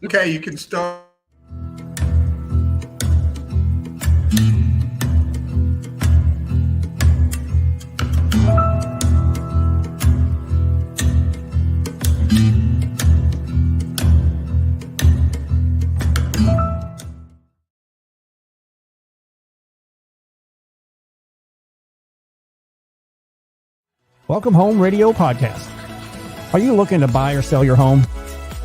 Okay, you can start. Welcome Home Radio Podcast. Are you looking to buy or sell your home?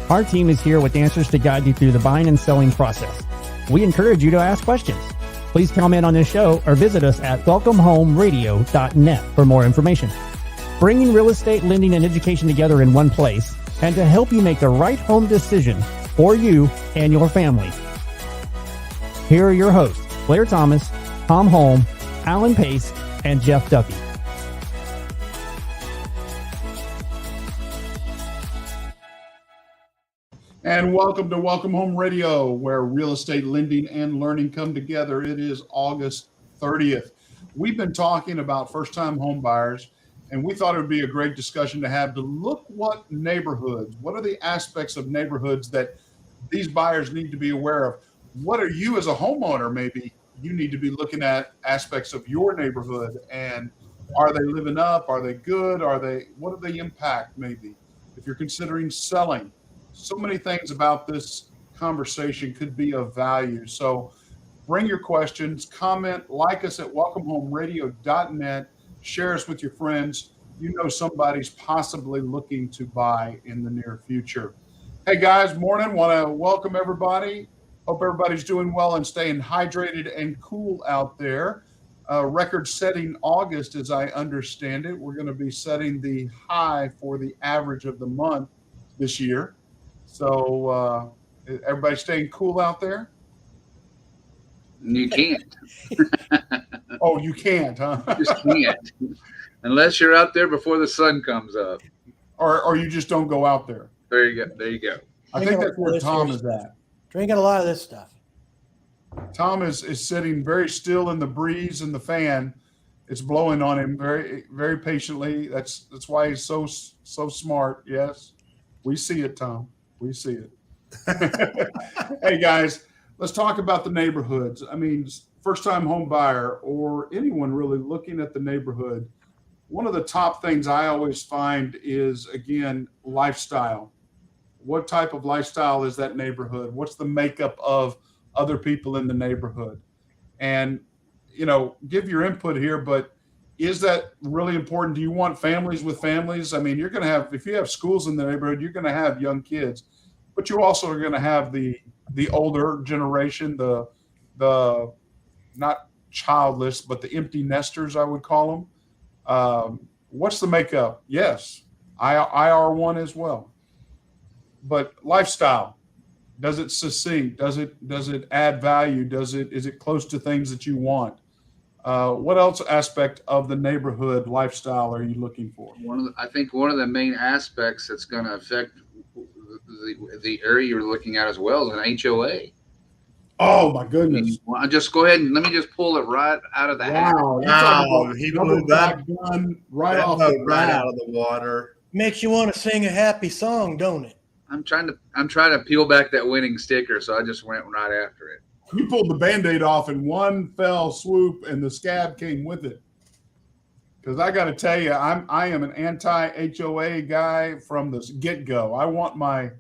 Our team is here with answers to guide you through the buying and selling process. We encourage you to ask questions. Please comment on this show or visit us at welcomehomeradio.net for more information. Bringing real estate, lending, and education together in one place, and to help you make the right home decision for you and your family. Here are your hosts, Blair Thomas, Tom Holm, Alan Pace, and Jeff Duffy. And welcome to Welcome Home Radio, where real estate lending and learning come together. It is August 30th. We've been talking about first-time home buyers, and we thought it would be a great discussion to have to look what neighborhoods, what are the aspects of neighborhoods that these buyers need to be aware of? What are you as a homeowner, maybe you need to be looking at aspects of your neighborhood, and are they living up? Are they good? What do they impact maybe? If you're considering selling, so many things about this conversation could be of value. So bring your questions, comment, like us at welcomehomeradio.net, share us with your friends. You know somebody's possibly looking to buy in the near future. Hey guys, morning. Want to welcome everybody. Hope everybody's doing well and staying hydrated and cool out there. Record-setting August, as I understand it. We're going to be setting the high for the average of the month this year. So everybody staying cool out there? You can't. Oh, you can't, huh? You just can't. Unless you're out there before the sun comes up. Or you just don't go out there. There you go. There you go. I think that's where Tom is at. Drinking a lot of this stuff. Tom is sitting very still in the breeze and the fan. It's blowing on him very, very patiently. That's why he's so smart. Yes, we see it, Tom. We see it. Hey guys, let's talk about the neighborhoods. I mean, first-time home buyer or anyone really looking at the neighborhood. One of the top things I always find is, again, lifestyle. What type of lifestyle is that neighborhood? What's the makeup of other people in the neighborhood? And, give your input here, but is that really important? Do you want families with families? I mean, you're going to have, if you have schools in the neighborhood, you're going to have young kids, but you also are going to have the older generation, the not childless, but the empty nesters, I would call them. What's the makeup? Yes, IR1 as well. But lifestyle, does it succinct? Does it add value? Is it close to things that you want? What else aspect of the neighborhood lifestyle are you looking for? I think one of the main aspects that's going to affect the area you're looking at as well is an HOA. Oh my goodness! Well, just go ahead and let me just pull it right out of the hat. Wow, he blew that gun right out out of the water. Makes you want to sing a happy song, don't it? I'm trying to peel back that winning sticker, so I just went right after it. You pulled the Band-Aid off in one fell swoop, and the scab came with it. Because I got to tell you, I am an anti-HOA guy from the get-go. I want my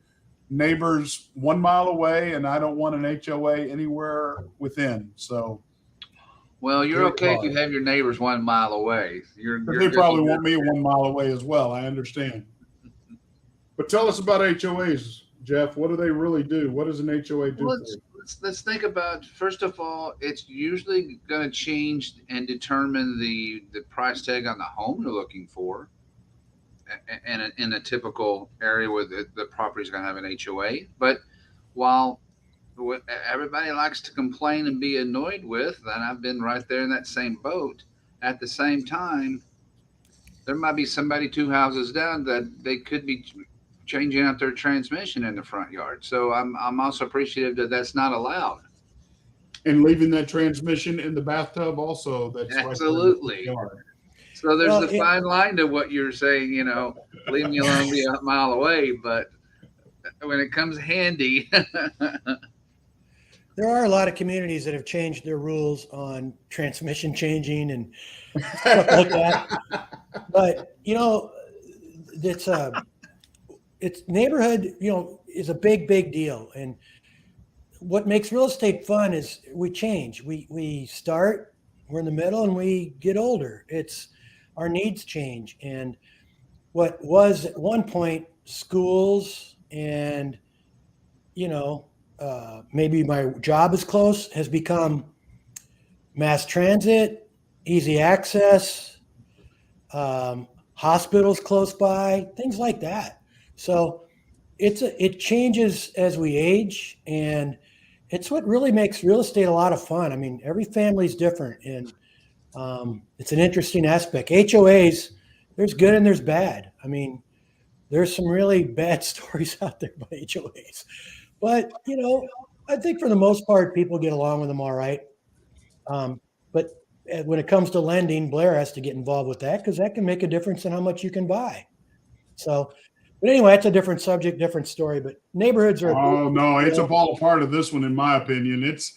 neighbors 1 mile away, and I don't want an HOA anywhere within. So, well, you're okay if you have your neighbors 1 mile away. They probably want me 1 mile away as well. I understand. But tell us about HOAs, Jeff. What do they really do? What does an HOA do for you? Let's think about, first of all, it's usually going to change and determine the price tag on the home you're looking for. And in a typical area where the property is going to have an HOA. But while everybody likes to complain and be annoyed with, and I've been right there in that same boat, at the same time, there might be somebody 2 houses down that they could be changing out their transmission in the front yard. So I'm also appreciative that that's not allowed. And leaving that transmission in the bathtub also. That's absolutely. Right. So there's a fine line to what you're saying, leave me alone, be a mile away. But when it comes handy. There are a lot of communities that have changed their rules on transmission changing and stuff like that. But it's neighborhood, is a big deal. And what makes real estate fun is we change. We start, we're in the middle, and we get older. It's our needs change. And what was at one point schools and maybe my job is close has become mass transit, easy access, hospitals close by, things like that. So it changes as we age, and it's what really makes real estate a lot of fun. I mean, every family's different, and it's an interesting aspect. HOAs, there's good and there's bad. I mean, there's some really bad stories out there about HOAs. But, I think for the most part, people get along with them all right. But when it comes to lending, Blair has to get involved with that because that can make a difference in how much you can buy. So, but anyway, that's a different subject, different story. But neighborhoods are. Oh, no, it's a ball part of this one, in my opinion. It's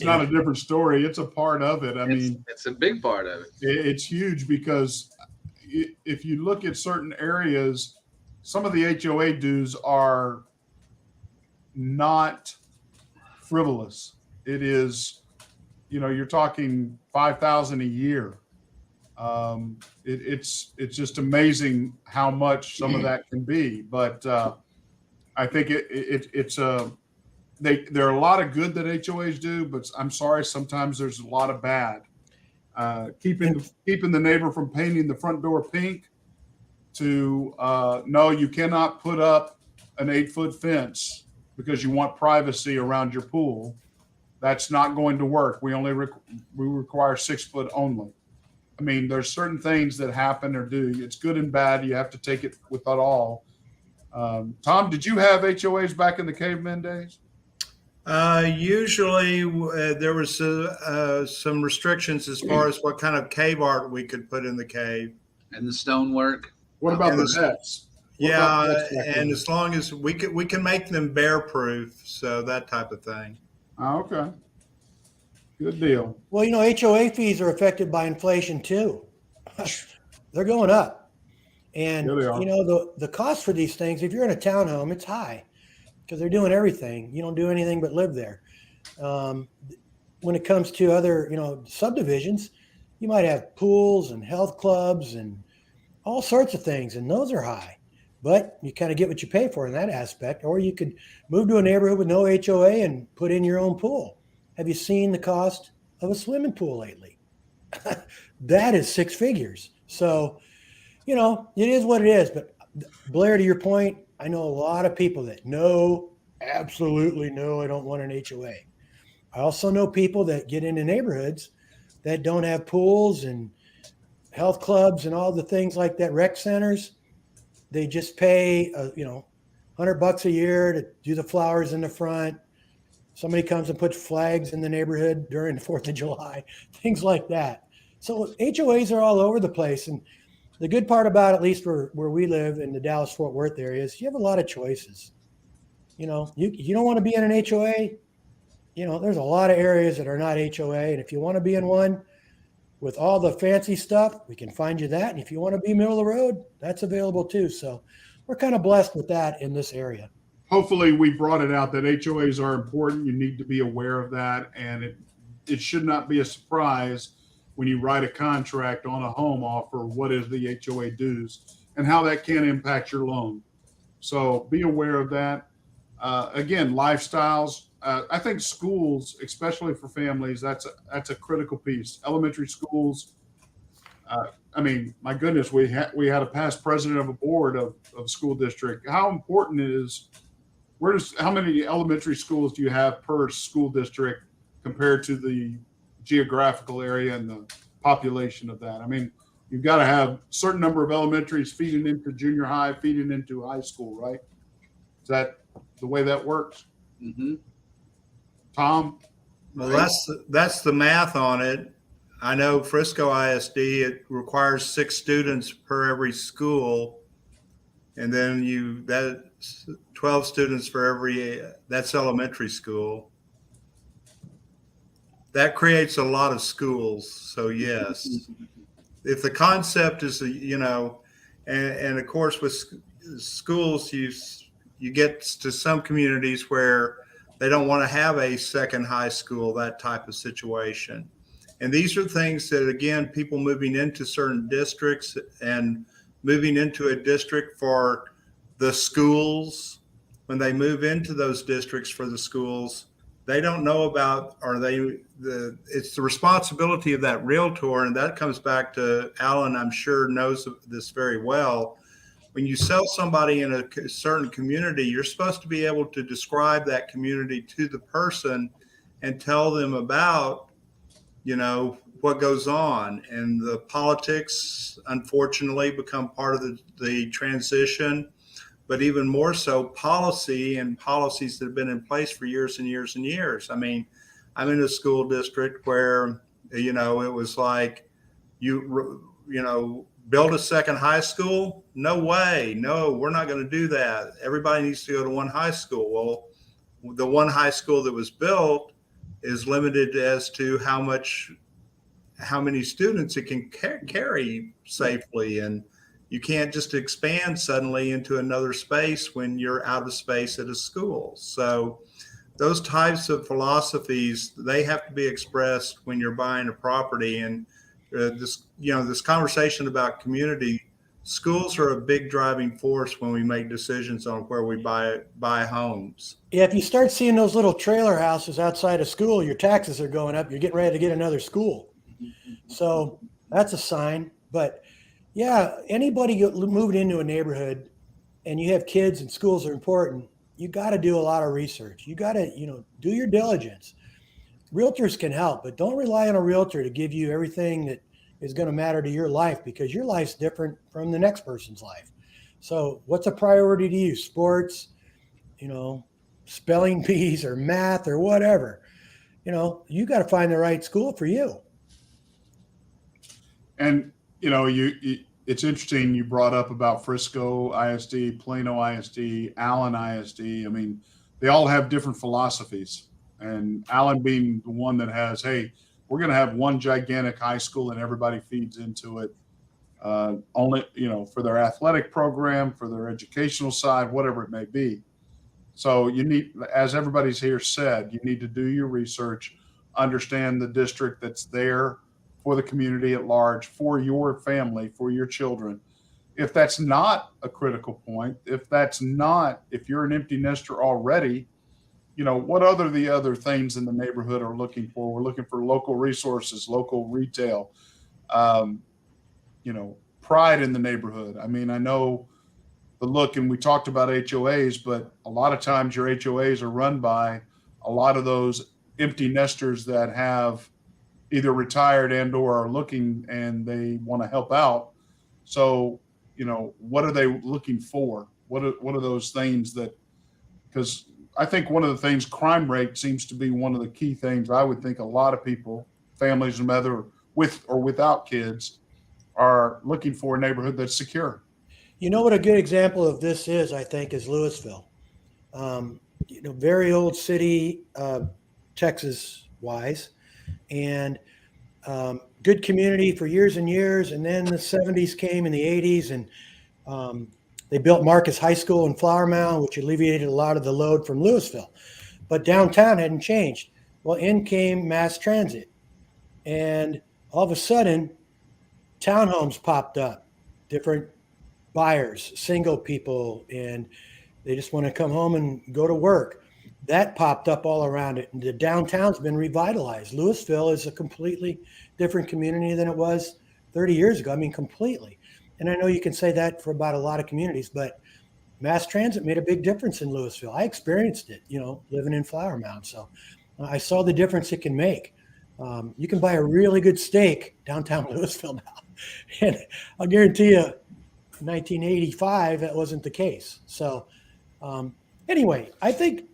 not a different story. It's a part of it. I mean, it's a big part of it. It's huge because if you look at certain areas, some of the HOA dues are not frivolous. It is, you're talking $5,000 a year. It's just amazing how much some of that can be. But I think there are a lot of good that HOAs do, but I'm sorry, sometimes there's a lot of bad. Keeping the neighbor from painting the front door pink to no, you cannot put up an 8-foot fence because you want privacy around your pool. That's not going to work. We require 6 foot only. I mean, there's certain things that happen or do. It's good and bad. You have to take it with it all. Tom, did you have HOAs back in the caveman days? Usually there was some restrictions as far as what kind of cave art we could put in the cave. And the stonework. What about the vets? And as long as we can make them bear proof, so that type of thing. Oh, okay. Good deal. Well, HOA fees are affected by inflation too. They're going up. And, Yeah, they are. the cost for these things, if you're in a townhome, it's high because they're doing everything. You don't do anything but live there. When it comes to other, subdivisions, you might have pools and health clubs and all sorts of things, and those are high. But you kind of get what you pay for in that aspect. Or you could move to a neighborhood with no HOA and put in your own pool. Have you seen the cost of a swimming pool lately? That is 6 figures. So, it is what it is. But Blair, to your point, I know a lot of people that absolutely no, I don't want an HOA. I also know people that get into neighborhoods that don't have pools and health clubs and all the things like that, rec centers. They just pay, $100 a year to do the flowers in the front. Somebody comes and puts flags in the neighborhood during the 4th of July, things like that. So HOAs are all over the place. And the good part about, at least where we live in the Dallas-Fort Worth area, is you have a lot of choices. You don't want to be in an HOA. There's a lot of areas that are not HOA. And if you want to be in one with all the fancy stuff, we can find you that. And if you want to be middle of the road, that's available too. So we're kind of blessed with that in this area. Hopefully we brought it out that HOAs are important. You need to be aware of that. And it should not be a surprise when you write a contract on a home offer, what is the HOA dues and how that can impact your loan. So be aware of that. Again, lifestyles. I think schools, especially for families, that's a critical piece. Elementary schools. My goodness, we had a past president of a board of school district. How important is how many elementary schools do you have per school district compared to the geographical area and the population of that? I mean, you've got to have a certain number of elementaries feeding into junior high, feeding into high school, right? Is that the way that works? Mm-hmm. Tom? Well, that's the math on it. I know Frisco ISD, it requires 6 students per every school. and then that's 12 students for every, that's elementary school. That creates a lot of schools. So yes, if the concept is, and of course with schools, you get to some communities where they don't want to have a second high school, that type of situation. And these are things that, again, people moving into certain districts and moving into a district for the schools, when they move into those districts for the schools, they don't know about, it's the responsibility of that realtor. And that comes back to Alan, I'm sure knows this very well. When you sell somebody in a certain community, you're supposed to be able to describe that community to the person and tell them about, what goes on. And the politics, unfortunately, become part of the transition, but even more so policy and policies that have been in place for years and years and years. I mean, I'm in a school district where, it was like, build a second high school? No way. No, we're not going to do that. Everybody needs to go to one high school. Well, the one high school that was built is limited as to how many students it can carry safely. And you can't just expand suddenly into another space when you're out of space at a school. So those types of philosophies, they have to be expressed when you're buying a property. And this conversation about community, schools are a big driving force when we make decisions on where we buy homes. Yeah, if you start seeing those little trailer houses outside of school, your taxes are going up. You're getting ready to get another school. So that's a sign. But yeah, anybody moving into a neighborhood and you have kids and schools are important, you got to do a lot of research. You got to, do your diligence. Realtors can help, but don't rely on a realtor to give you everything that is going to matter to your life, because your life's different from the next person's life. So what's a priority to you? Sports, spelling bees or math or whatever. You got to find the right school for you. And, it's interesting you brought up about Frisco ISD, Plano ISD, Allen ISD. I mean, they all have different philosophies. And Allen being the one that has, hey, we're going to have one gigantic high school and everybody feeds into it. Only, for their athletic program, for their educational side, whatever it may be. So you need, as everybody's here said, you need to do your research, understand the district that's there for the community at large, for your family, for your children. If that's not a critical point, if you're an empty nester already, what the other things in the neighborhood are looking for? We're looking for local resources, local retail, pride in the neighborhood. I mean, I know the look, and we talked about HOAs, but a lot of times your HOAs are run by a lot of those empty nesters that have either retired and or are looking and they want to help out. So, what are they looking for? What are those things that, because I think one of the things, crime rate seems to be one of the key things. I would think a lot of people, families and whether with or without kids, are looking for a neighborhood that's secure. What a good example of this is, I think, is Louisville. Very old city, Texas wise, and good community for years and years. And then the 70s came in the 80s, and they built Marcus High School in Flower Mound, which alleviated a lot of the load from Louisville. But downtown hadn't changed. Well, in came mass transit. And all of a sudden, townhomes popped up, different buyers, single people, and they just want to come home and go to work. That popped up all around it. And the downtown's been revitalized. Louisville is a completely different community than it was 30 years ago. I mean, completely. And I know you can say that for about a lot of communities, but mass transit made a big difference in Louisville. I experienced it, living in Flower Mound. So I saw the difference it can make. You can buy a really good steak downtown Louisville now. And I'll guarantee you, 1985, that wasn't the case. So anyway, I think,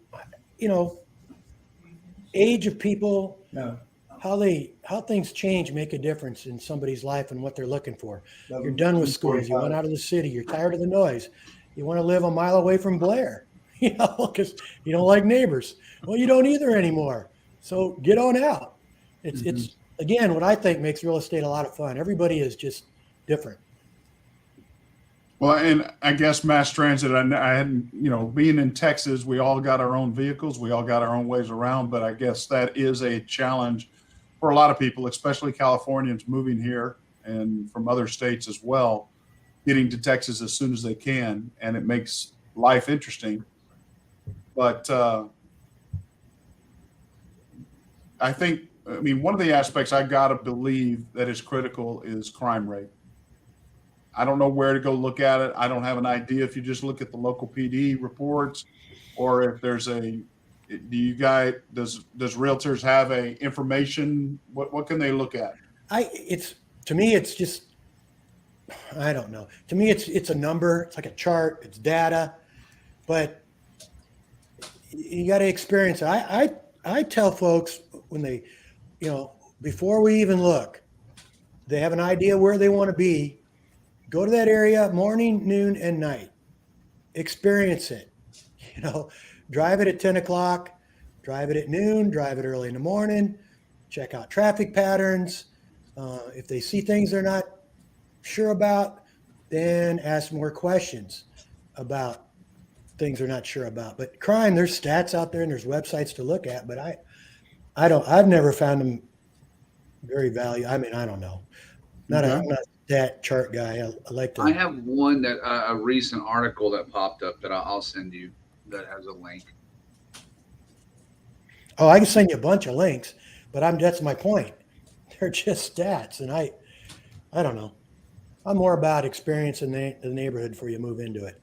age of people, how things change make a difference in somebody's life and what they're looking for. You're done with schools. You went out of the city. You're tired of the noise. You want to live a mile away from Blair, because you don't like neighbors. Well, you don't either anymore. So get on out. It's again, what I think makes real estate a lot of fun. Everybody is just different. Well, and I guess mass transit, I hadn't, being in Texas, we all got our own vehicles. We all got our own ways around. But I guess that is a challenge for a lot of people, especially Californians moving here and from other states as well, getting to Texas as soon as they can. And it makes life interesting. But I think, one of the aspects I got to believe that is critical is crime rate. I don't know where to go look at it. I don't have an idea if you just look at the local PD reports, or if there's does realtors have a information? What can they look at? To me, it's just, I don't know. To me, it's a number. It's like a chart. It's data, but you got to experience it. I tell folks when they, before we even look, they have an idea where they want to be. Go to that area morning, noon, and night. Experience it. Drive it at 10 o'clock, drive it at noon, drive it early in the morning, check out traffic patterns. If they see things they're not sure about, then ask more questions about things they're not sure about. But crime, there's stats out there and there's websites to look at, but I've never found them very valuable. I don't know. I'm not that chart guy. I like to. I have one that a recent article that popped up that I'll send you that has a link. Oh, I can send you a bunch of links, but that's my point. They're just stats, and I don't know. I'm more about experience in the neighborhood before you move into it.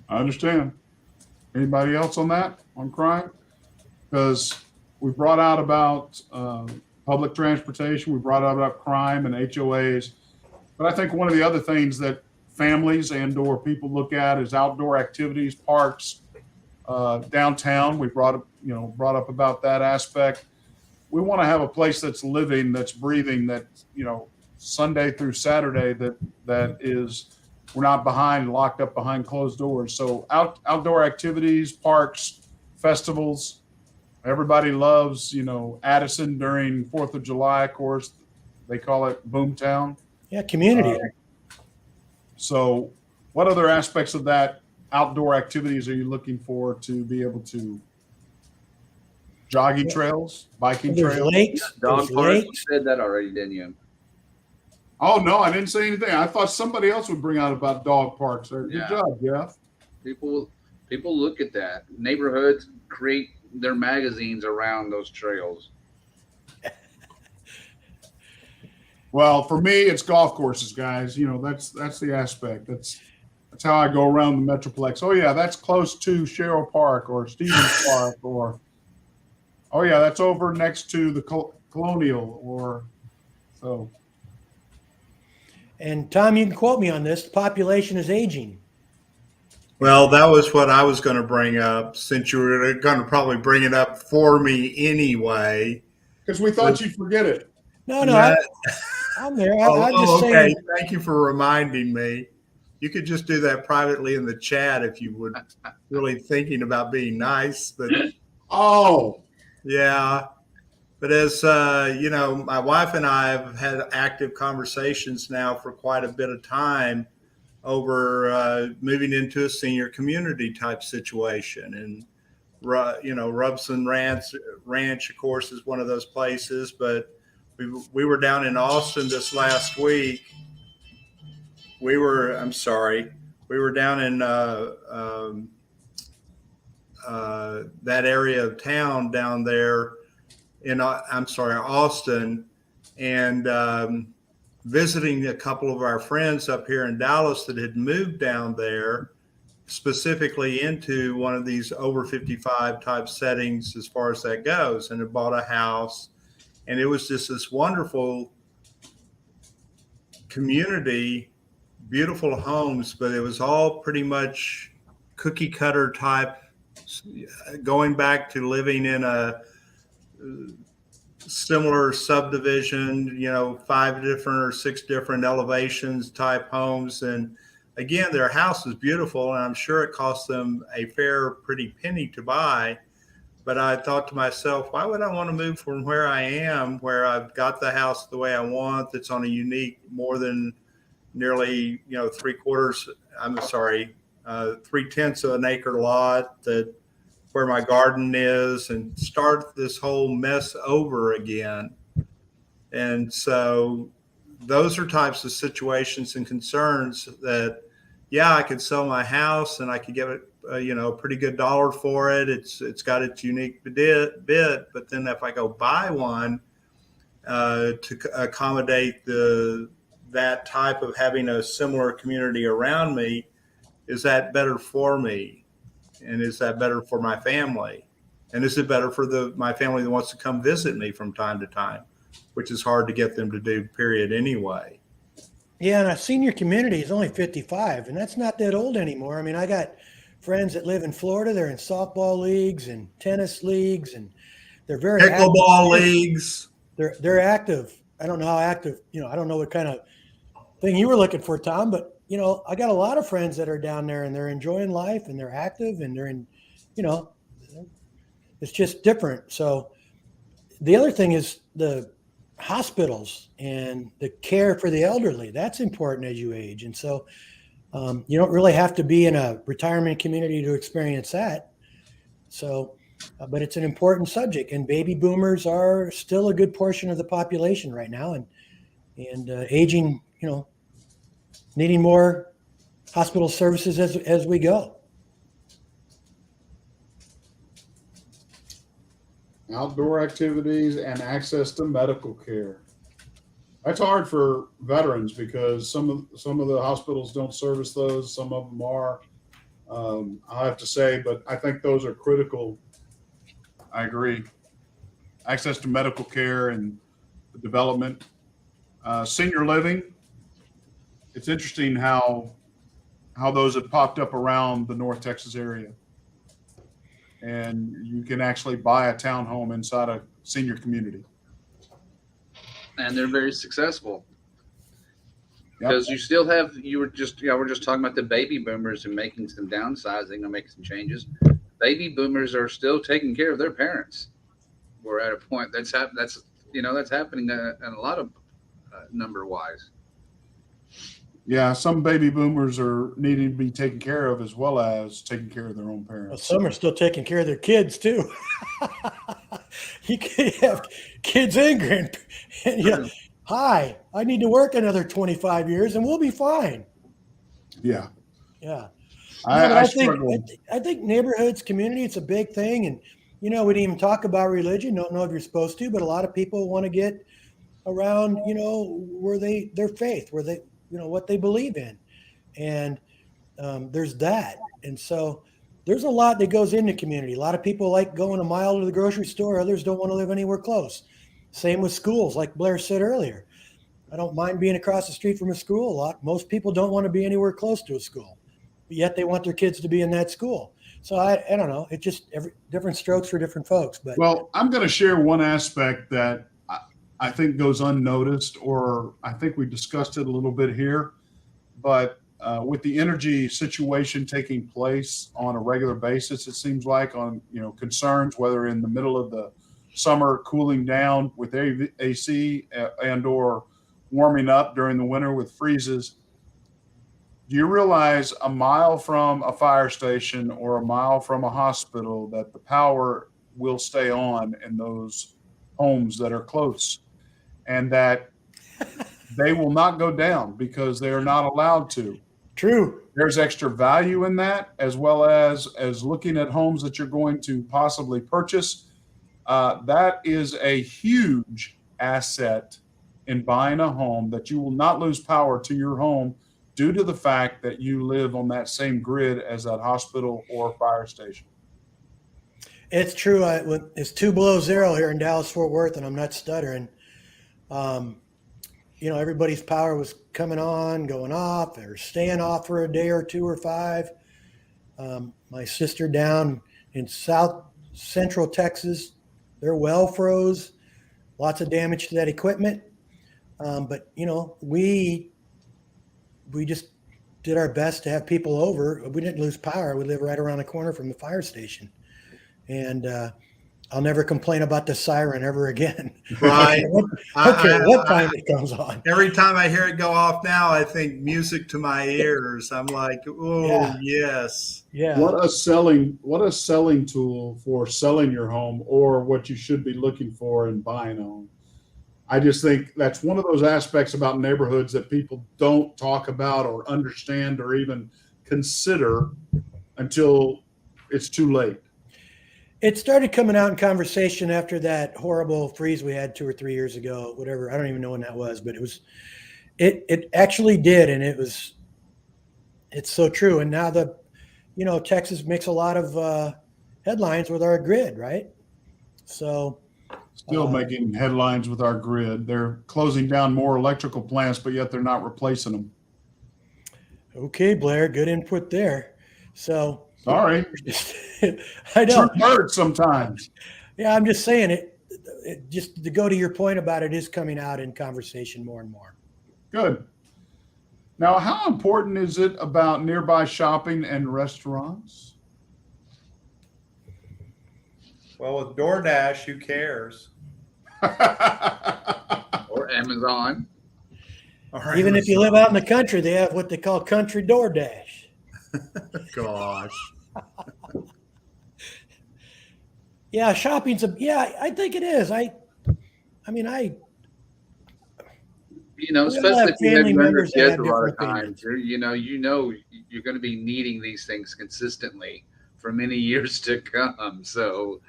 I understand. Anybody else on that, on crime? Because we brought out about public transportation, we brought out about crime and HOAs. But I think one of the other things that families and/or people look at is outdoor activities, parks, downtown. We brought up about that aspect. We want to have a place that's living, that's breathing, that Sunday through Saturday that is, we're not locked up behind closed doors. So outdoor activities, parks, festivals. Everybody loves Addison during 4th of July. Of course, they call it Boomtown. Yeah, community. So what other aspects of that outdoor activities are you looking for to be able to jogging trails, biking trails? Lakes. Dog park, you said that already, didn't you? Oh, no, I didn't say anything. I thought somebody else would bring out about dog parks. Good job, Jeff. People look at that. Neighborhoods create their magazines around those trails. Well, for me, it's golf courses, guys. That's the aspect. That's how I go around the Metroplex. Oh yeah, that's close to Sherrill Park or Stevens Park, or oh yeah, that's over next to the Colonial, or so. And Tom, you can quote me on this. The population is aging. Well, that was what I was going to bring up, since you were going to probably bring it up for me anyway. Because we thought you'd forget it. No, I'm there. I'm just okay. saying. Thank you for reminding me. You could just do that privately in the chat if you would really thinking about being nice. But yeah. But as my wife and I have had active conversations now for quite a bit of time over moving into a senior community type situation. And Rubson Ranch, of course, is one of those places. But we were down in Austin this last week. We were down in that area of town down there in Austin, and visiting a couple of our friends up here in Dallas that had moved down there specifically into one of these over 55 type settings as far as that goes, and had bought a house. And it was just this wonderful community, beautiful homes, but it was all pretty much cookie cutter type, going back to living in a similar subdivision, 5 different or 6 different elevations type homes. And again, their house is beautiful, and I'm sure it cost them a fair, pretty penny to buy. But I thought to myself, why would I want to move from where I am, where I've got the house the way I want, that's on a unique, more than nearly, 3/10 of an acre lot, that where my garden is, and start this whole mess over again. And so those are types of situations and concerns that, yeah, I could sell my house and I could get a pretty good dollar for it. It's got its unique bit, but then if I go buy one to accommodate that type of having a similar community around me, is that better for me? And is that better for my family? And is it better for my family that wants to come visit me from time to time, which is hard to get them to do, period, anyway. Yeah, and a senior community is only 55, and that's not that old anymore. I mean, I got friends that live in Florida. They're in softball leagues and tennis leagues, and they're very pickleball leagues. They're active. I don't know how active. I don't know what kind of thing you were looking for, Tom, but I got a lot of friends that are down there, and they're enjoying life, and they're active, and they're in, it's just different. So the other thing is the hospitals and the care for the elderly. That's important as you age. And so you don't really have to be in a retirement community to experience that. So, but it's an important subject, and baby boomers are still a good portion of the population right now, and aging, needing more hospital services as we go. Outdoor activities and access to medical care. That's hard for veterans because some of the hospitals don't service those. Some of them are. I have to say, but I think those are critical. I agree. Access to medical care and the development. Senior living. It's interesting how those have popped up around the North Texas area. And you can actually buy a townhome inside a senior community. And they're very successful. Yep. Because we're just talking about the baby boomers and making some downsizing and making some changes. Baby boomers are still taking care of their parents. We're at a point that's happening in a lot of number wise. Yeah, some baby boomers are needing to be taken care of as well as taking care of their own parents. Well, some are still taking care of their kids too. You can have kids and grandparents. Hi, I need to work another 25 years and we'll be fine. Yeah. Yeah. I think neighborhoods, community, it's a big thing. And, we didn't even talk about religion. Don't know if you're supposed to, but a lot of people want to get around, where their faith, where they, what they believe in. And there's that. And so there's a lot that goes into community. A lot of people like going a mile to the grocery store. Others don't want to live anywhere close. Same with schools, like Blair said earlier. I don't mind being across the street from a school a lot. Most people don't want to be anywhere close to a school, but yet they want their kids to be in that school. So I don't know. It just different strokes for different folks. But well, I'm going to share one aspect that I think goes unnoticed, or I think we discussed it a little bit here, but with the energy situation taking place on a regular basis, it seems like on, concerns, whether in the middle of the summer cooling down with AC and or warming up during the winter with freezes. Do you realize a mile from a fire station or a mile from a hospital that the power will stay on in those homes that are close, and that they will not go down because they are not allowed to? True. There's extra value in that, as well as looking at homes that you're going to possibly purchase. That is a huge asset in buying a home, that you will not lose power to your home due to the fact that you live on that same grid as that hospital or fire station. It's true. It's 2 below zero here in Dallas-Fort Worth, and I'm not stuttering. Everybody's power was coming on, going off, or staying off for a day or 2 or 5. My sister down in South Central Texas, their well froze. Lots of damage to that equipment. But we just did our best to have people over. We didn't lose power. We live right around the corner from the fire station. And I'll never complain about the siren ever again. Right. Okay, what time it comes on. Every time I hear it go off now, I think music to my ears. I'm like, oh, Yeah. yes. Yeah. What a selling tool for selling your home, or what you should be looking for in buying a home. I just think that's one of those aspects about neighborhoods that people don't talk about or understand or even consider until it's too late. It started coming out in conversation after that horrible freeze we had 2 or 3 years ago, whatever. I don't even know when that was, but it actually did. And it's so true. And now Texas makes a lot of headlines with our grid, right? So Still making headlines with our grid. They're closing down more electrical plants, but yet they're not replacing them. okay, Blair, good input there. So Sorry. I know. Truth hurts sometimes. Yeah, I'm just saying it. Just to go to your point about it is coming out in conversation more and more. Good. Now, how important is it about nearby shopping and restaurants? Well, with DoorDash, who cares? Or Amazon. Even if you live out in the country, they have what they call country DoorDash. Gosh. Yeah, shopping's I think it is. Especially if you have family younger members that kids, have a lot of different times, you're going to be needing these things consistently for many years to come. So,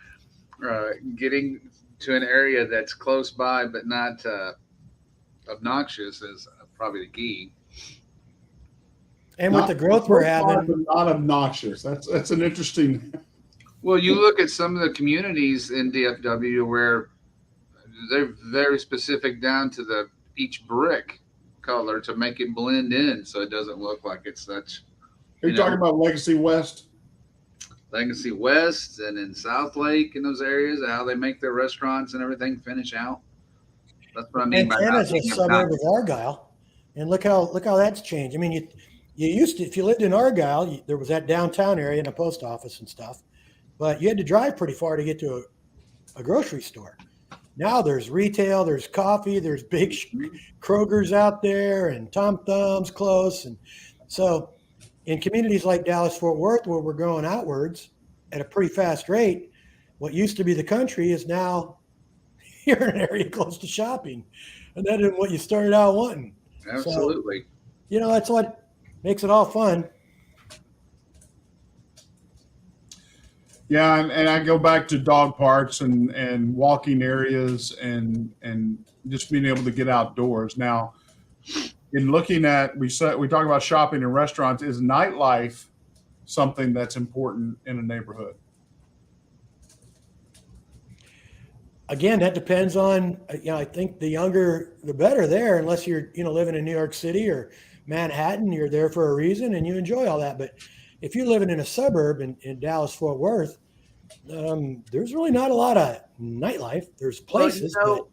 getting to an area that's close by but not obnoxious is probably the key. And with the growth we're having, not obnoxious. That's an interesting. Well, you look at some of the communities in DFW where they're very specific down to each brick color to make it blend in, so it doesn't look like it's such. Are you talking about Legacy West? Legacy West and in South Lake in those areas, how they make their restaurants and everything finish out. That's what I mean by Antenna's a suburb of Argyle, and look how that's changed. I mean, you used to, if you lived in Argyle, there was that downtown area and a post office and stuff, but you had to drive pretty far to get to a grocery store. Now there's retail, there's coffee, there's big Kroger's out there, and Tom Thumb's close, and so in communities like Dallas-Fort Worth, where we're growing outwards at a pretty fast rate, what used to be the country is now you're in an area close to shopping, and that isn't what you started out wanting. Absolutely. So, that's what makes it all fun. Yeah, and I go back to dog parks and walking areas and just being able to get outdoors. Now, in looking at, we talk about shopping and restaurants, is nightlife something that's important in a neighborhood? Again, that depends on, I think the younger, the better there, unless you're, living in New York City or Manhattan, you're there for a reason and you enjoy all that. But if you're living in a suburb in Dallas-Fort Worth, there's really not a lot of nightlife. There's places, but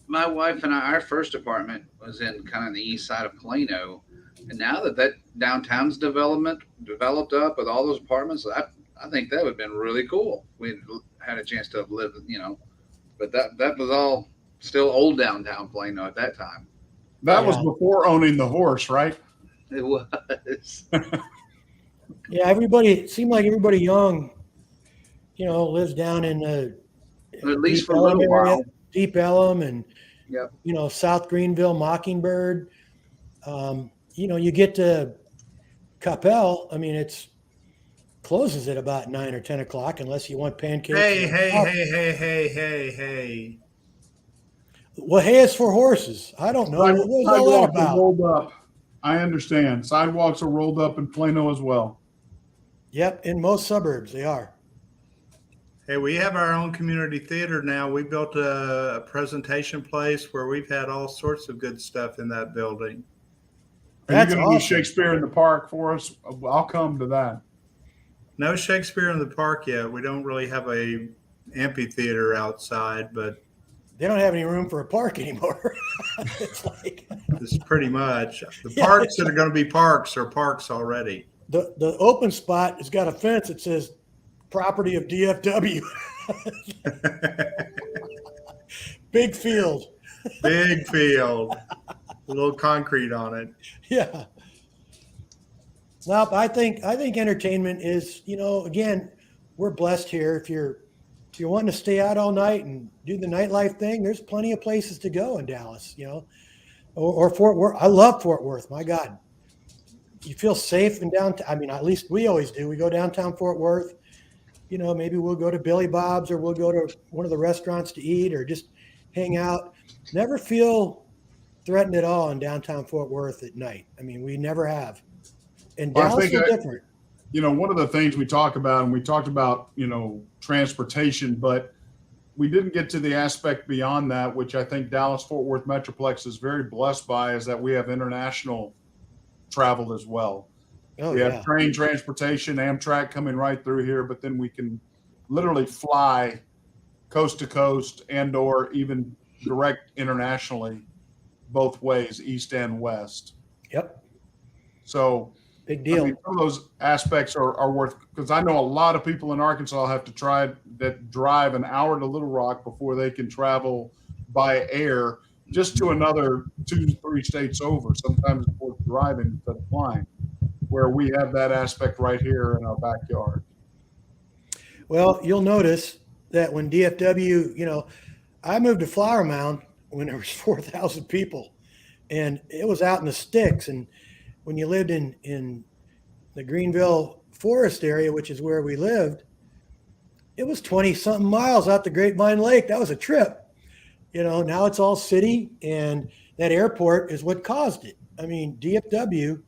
my wife and I, our first apartment was in kind of the east side of Plano. And now that downtown's developed up with all those apartments, I think that would have been really cool. We had a chance to live, but that was all still old downtown Plano at that time. That was before owning the horse, right? It was. Yeah, it seemed like everybody young, lives down in at least for a little while. Deep Ellum and, Yep. South Greenville, Mockingbird. You get to Capel. I mean, it's closes at about 9 or 10 o'clock unless you want pancakes. Hey. Well, hay is for horses. I don't know. What was all that Sidewalks are about? rolled up. I understand. Sidewalks are rolled up in Plano as well. Yep, in most suburbs they are. Hey, we have our own community theater now. We built a presentation place where we've had all sorts of good stuff in that building. Are you going to do awesome. Shakespeare in the Park for us? I'll come to that. No Shakespeare in the Park yet. We don't really have a amphitheater outside, but They don't have any room for a park anymore. It's like This is pretty much the Yeah. parks that are going to be parks are parks already. The open spot has got a fence that says property of DFW. Big field. Big field, a little concrete on it. Yeah. Well, I think entertainment is, again, we're blessed here. If you're wanting to stay out all night and do the nightlife thing, there's plenty of places to go in Dallas, or Fort Worth. I love Fort Worth. My God, you feel safe in downtown. I mean, at least we always do. We go downtown Fort Worth. Maybe we'll go to Billy Bob's or we'll go to one of the restaurants to eat or just hang out. Never feel threatened at all in downtown Fort Worth at night. I mean, we never have. And Dallas is different. One of the things we talk about, and we talked about, transportation, but we didn't get to the aspect beyond that, which I think Dallas-Fort Worth Metroplex is very blessed by, is that we have international travel as well. Oh, we yeah. have train transportation, Amtrak coming right through here, but then we can literally fly coast to coast and or even direct internationally both ways, east and west. Yep. So Big deal. some of those aspects are worth, because I know a lot of people in Arkansas have to drive an hour to Little Rock before they can travel by air just to another 2-3 states over. Sometimes it's worth driving instead of flying, where we have that aspect right here in our backyard. Well, you'll notice that when DFW, I moved to Flower Mound when there was 4,000 people, and it was out in the sticks. And when you lived in the Greenville Forest area, which is where we lived, it was 20-something miles out to Grapevine Lake. That was a trip. Now it's all city, and that airport is what caused it. I mean, DFW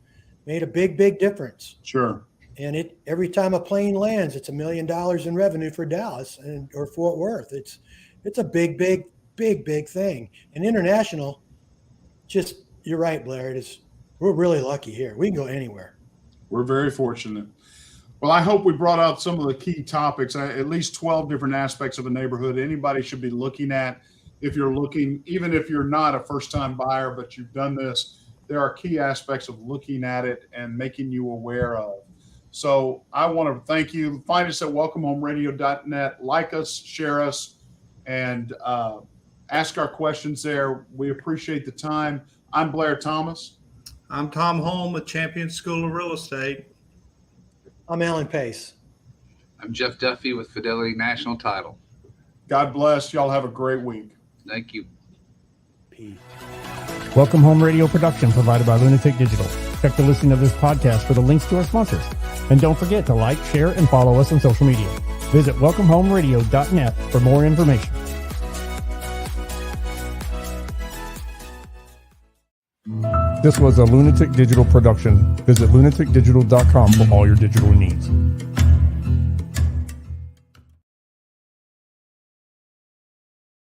made a big, big difference. Sure. And every time a plane lands, it's $1 million in revenue for Dallas or Fort Worth. It's a big, big, big, big thing. And international, you're right, Blair. We're really lucky here. We can go anywhere. We're very fortunate. Well, I hope we brought out some of the key topics, at least 12 different aspects of a neighborhood anybody should be looking at. If you're looking, even if you're not a first-time buyer, but you've done this, there are key aspects of looking at it and making you aware of. So I want to thank you. Find us at welcomehomeradio.net. Like us, share us, and ask our questions there. We appreciate the time. I'm Blair Thomas. I'm Tom Holm with Champion School of Real Estate. I'm Alan Pace. I'm Jeff Duffy with Fidelity National Title. God bless. Y'all have a great week. Thank you. Peace. Welcome Home Radio production provided by Lunatic Digital. Check the listing of this podcast for the links to our sponsors. And don't forget to like, share, and follow us on social media. Visit welcomehomeradio.net for more information. This was a Lunatic Digital production. Visit lunaticdigital.com for all your digital needs.